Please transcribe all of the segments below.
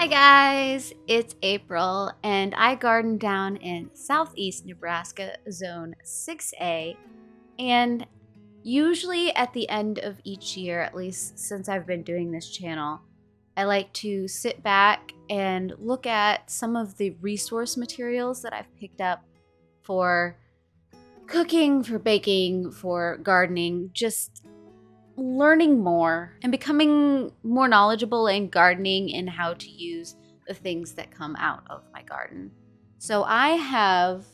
Hi guys, it's April and I garden down in southeast Nebraska, zone 6A, and usually at the end of each year, at least since I've been doing this channel, I like to sit back and look at some of the resource materials that I've picked up for cooking, for baking, for gardening, just learning more and becoming more knowledgeable in gardening and how to use the things that come out of my garden. So I have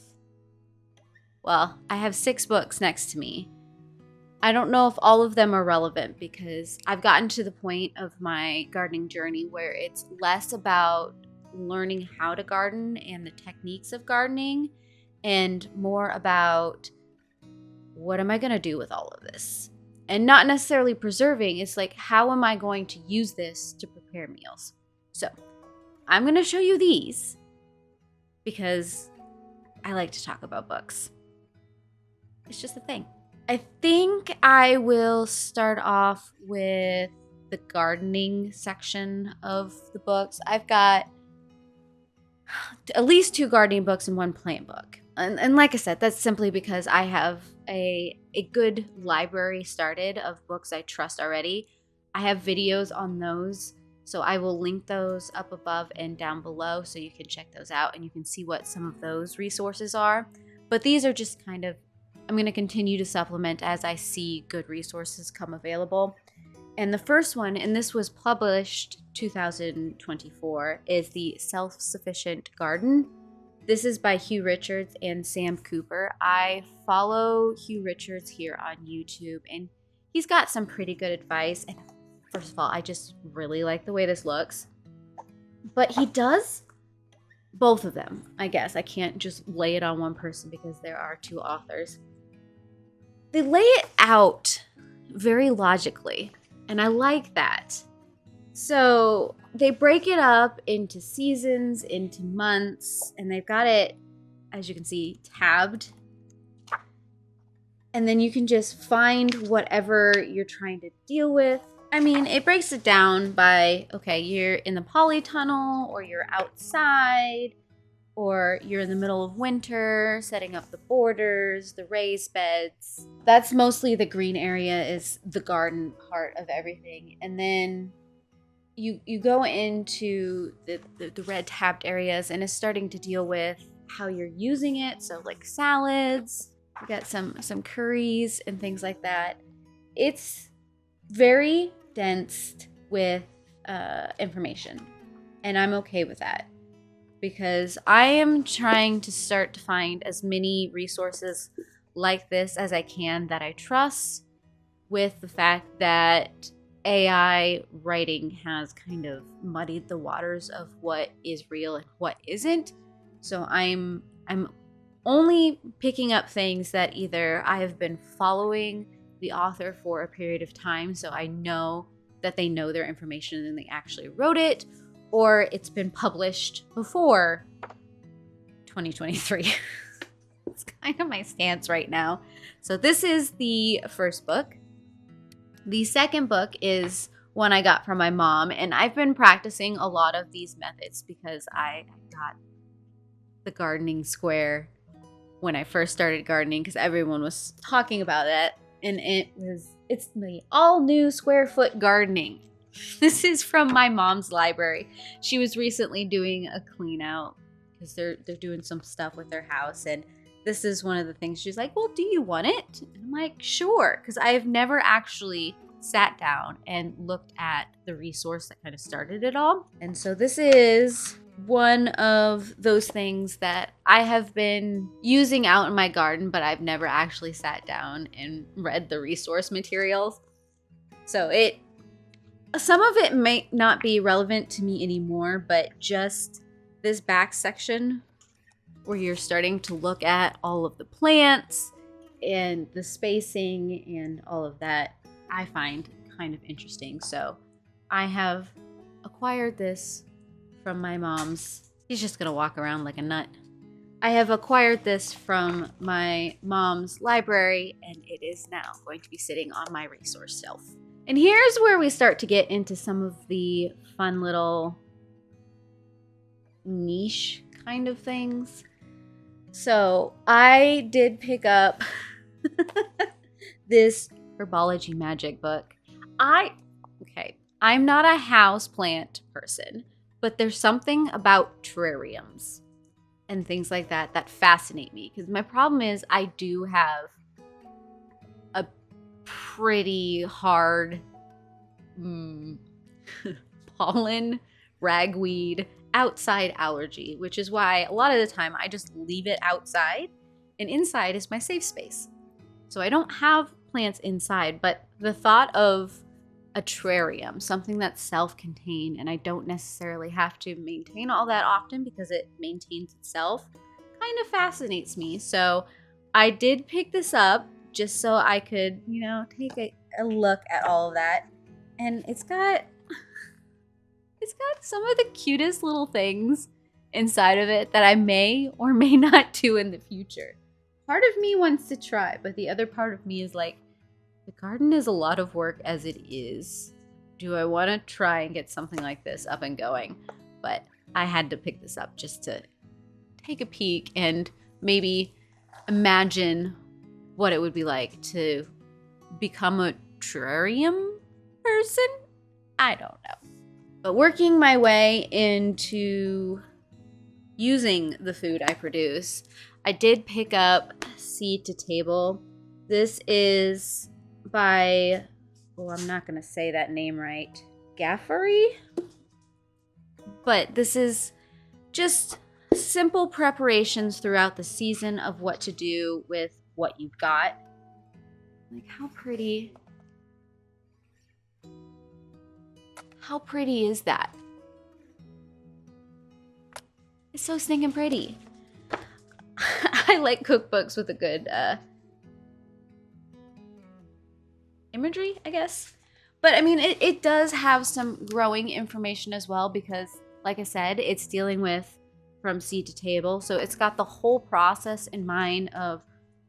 6 books next to me. I don't know if all of them are relevant because I've gotten to the point of my gardening journey where it's less about learning how to garden and the techniques of gardening and more about what am I going to do with all of this? And not necessarily preserving. It's like, how am I going to use this to prepare meals? So I'm going to show you these because I like to talk about books. It's just a thing. I think I will start off with the gardening section of the books. I've got at least 2 gardening books and 1 plant book. And like I said, that's simply because I have a good library started of books I trust already. I have videos on those, so I will link those up above and down below so you can check those out and you can see what some of those resources are. But these are just kind of, I'm going to continue to supplement as I see good resources come available. And the first one, and this was published 2024, is The Self-Sufficient Garden. This is by Hugh Richards and Sam Cooper. I follow Hugh Richards here on YouTube, and he's got some pretty good advice. And first of all, I just really like the way this looks. But he does both of them, I guess. I can't just lay it on one person because there are 2 authors. They lay it out very logically, and I like that. So they break it up into seasons, into months, and they've got it, as you can see, tabbed. And then you can just find whatever you're trying to deal with. I mean, it breaks it down by, okay, you're in the polytunnel, or you're outside, or you're in the middle of winter, setting up the borders, the raised beds. That's mostly the green area, is the garden part of everything. And then you go into the red tabbed areas, and it's starting to deal with how you're using it. So like salads, you got some curries and things like that. It's very dense with information, and I'm okay with that because I am trying to start to find as many resources like this as I can that I trust, with the fact that AI writing has kind of muddied the waters of what is real and what isn't. So I'm only picking up things that either I have been following the author for a period of time, so I know that they know their information and they actually wrote it, or it's been published before 2023. It's kind of my stance right now. So this is the first book. The second book is one I got from my mom, and I've been practicing a lot of these methods because I got the gardening square when I first started gardening because everyone was talking about it, and it's the all new square foot gardening. This is from my mom's library. She was recently doing a clean out because they're doing some stuff with their house, and this is one of the things she's like, well, do you want it? And I'm like, sure, because I have never actually sat down and looked at the resource that kind of started it all. And so this is one of those things that I have been using out in my garden, but I've never actually sat down and read the resource materials. So some of it may not be relevant to me anymore, but just this back section where you're starting to look at all of the plants and the spacing and all of that, I find kind of interesting. So I have acquired this from my mom's. She's just gonna walk around like a nut. I have acquired this from my mom's library, and it is now going to be sitting on my resource shelf. And here's where we start to get into some of the fun little niche kind of things. So I did pick up this herbology magic book. I'm not a houseplant person, but there's something about terrariums and things like that that fascinate me, because my problem is I do have a pretty hard pollen, ragweed, outside allergy, which is why a lot of the time I just leave it outside, and inside is my safe space. So I don't have plants inside, but the thought of a terrarium, something that's self-contained and I don't necessarily have to maintain all that often because it maintains itself, kind of fascinates me. So I did pick this up just so I could, take a look at all of that. And it's got some of the cutest little things inside of it that I may or may not do in the future. Part of me wants to try, but the other part of me is like, the garden is a lot of work as it is. Do I want to try and get something like this up and going? But I had to pick this up just to take a peek and maybe imagine what it would be like to become a terrarium person. I don't know. But working my way into using the food I produce, I did pick up Seed to Table. This is by, I'm not going to say that name right, Gaffery? But this is just simple preparations throughout the season of what to do with what you've got. Like, how pretty is that? It's so stinking pretty. I like cookbooks with a good imagery, I guess. But I mean, it does have some growing information as well, because like I said, it's dealing with from seed to table. So it's got the whole process in mind of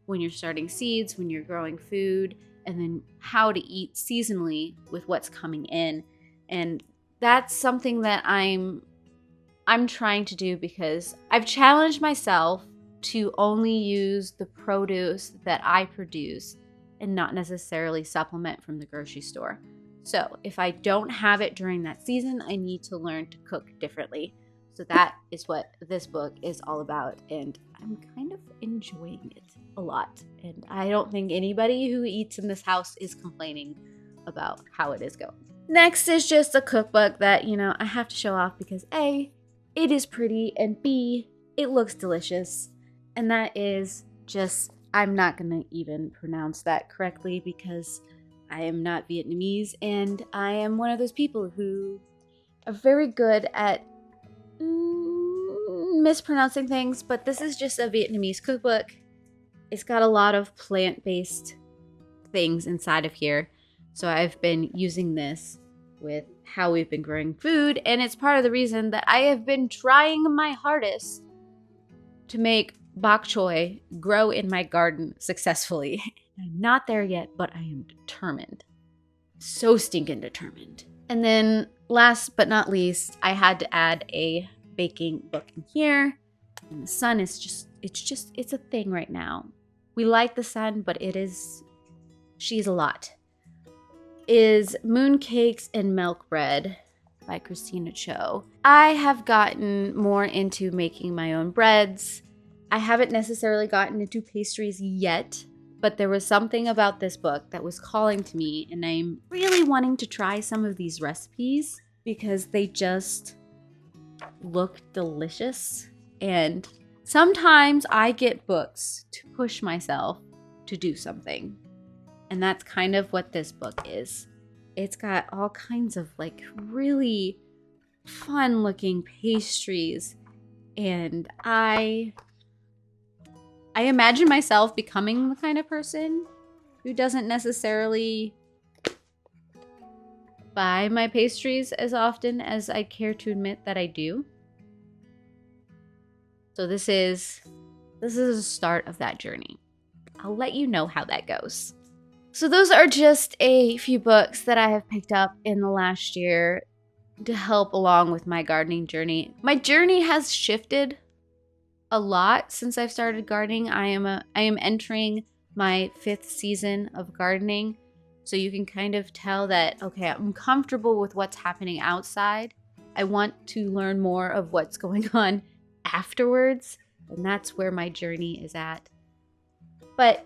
when you're starting seeds, when you're growing food, and then how to eat seasonally with what's coming in. And that's something that I'm trying to do, because I've challenged myself to only use the produce that I produce and not necessarily supplement from the grocery store. So if I don't have it during that season, I need to learn to cook differently. So that is what this book is all about, and I'm kind of enjoying it a lot. And I don't think anybody who eats in this house is complaining about how it is going. Next is just a cookbook that, I have to show off because A, it is pretty, and B, it looks delicious. And that is just, I'm not going to even pronounce that correctly because I am not Vietnamese, and I am one of those people who are very good at mispronouncing things, but this is just a Vietnamese cookbook. It's got a lot of plant-based things inside of here, so I've been using this with how we've been growing food, and it's part of the reason that I have been trying my hardest to make bok choy grow in my garden successfully. I'm not there yet, but I am determined. So stinking determined. And then last but not least, I had to add a baking book in here. And the sun is it's a thing right now. We like the sun, but she's a lot. Is Mooncakes and Milk Bread by Christina Cho. I have gotten more into making my own breads. I haven't necessarily gotten into pastries yet, but there was something about this book that was calling to me, and I'm really wanting to try some of these recipes because they just look delicious. And sometimes I get books to push myself to do something. And that's kind of what this book is. It's got all kinds of really fun looking pastries. And I imagine myself becoming the kind of person who doesn't necessarily buy my pastries as often as I care to admit that I do. So this is the start of that journey. I'll let you know how that goes. So those are just a few books that I have picked up in the last year. to help along with my gardening journey. My journey has shifted a lot since I've started gardening. I am entering my 5th season of gardening. So you can kind of tell that, okay, I'm comfortable with what's happening outside. I want to learn more of what's going on afterwards, and that's where my journey is at. But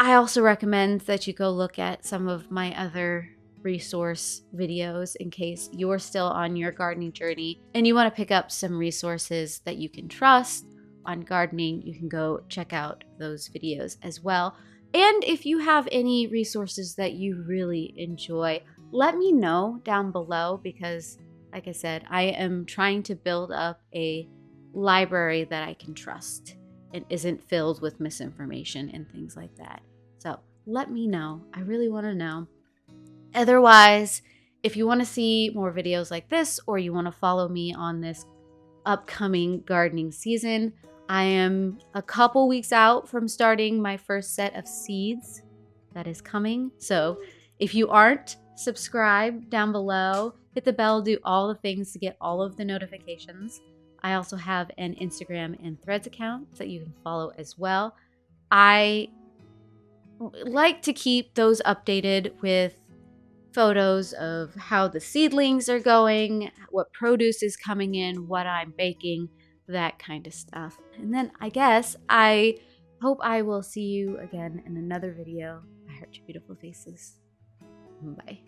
I also recommend that you go look at some of my other resource videos in case you're still on your gardening journey and you want to pick up some resources that you can trust on gardening. You can go check out those videos as well. And if you have any resources that you really enjoy, let me know down below because, like I said, I am trying to build up a library that I can trust and isn't filled with misinformation and things like that. So let me know. I really want to know. Otherwise, if you want to see more videos like this or you want to follow me on this upcoming gardening season, I am a couple weeks out from starting my first set of seeds that is coming. So if you aren't subscribed down below, hit the bell, do all the things to get all of the notifications. I also have an Instagram and Threads account that you can follow as well. I like to keep those updated with photos of how the seedlings are going, what produce is coming in, what I'm baking, that kind of stuff. And then I guess I hope I will see you again in another video. I heart your beautiful faces. Bye.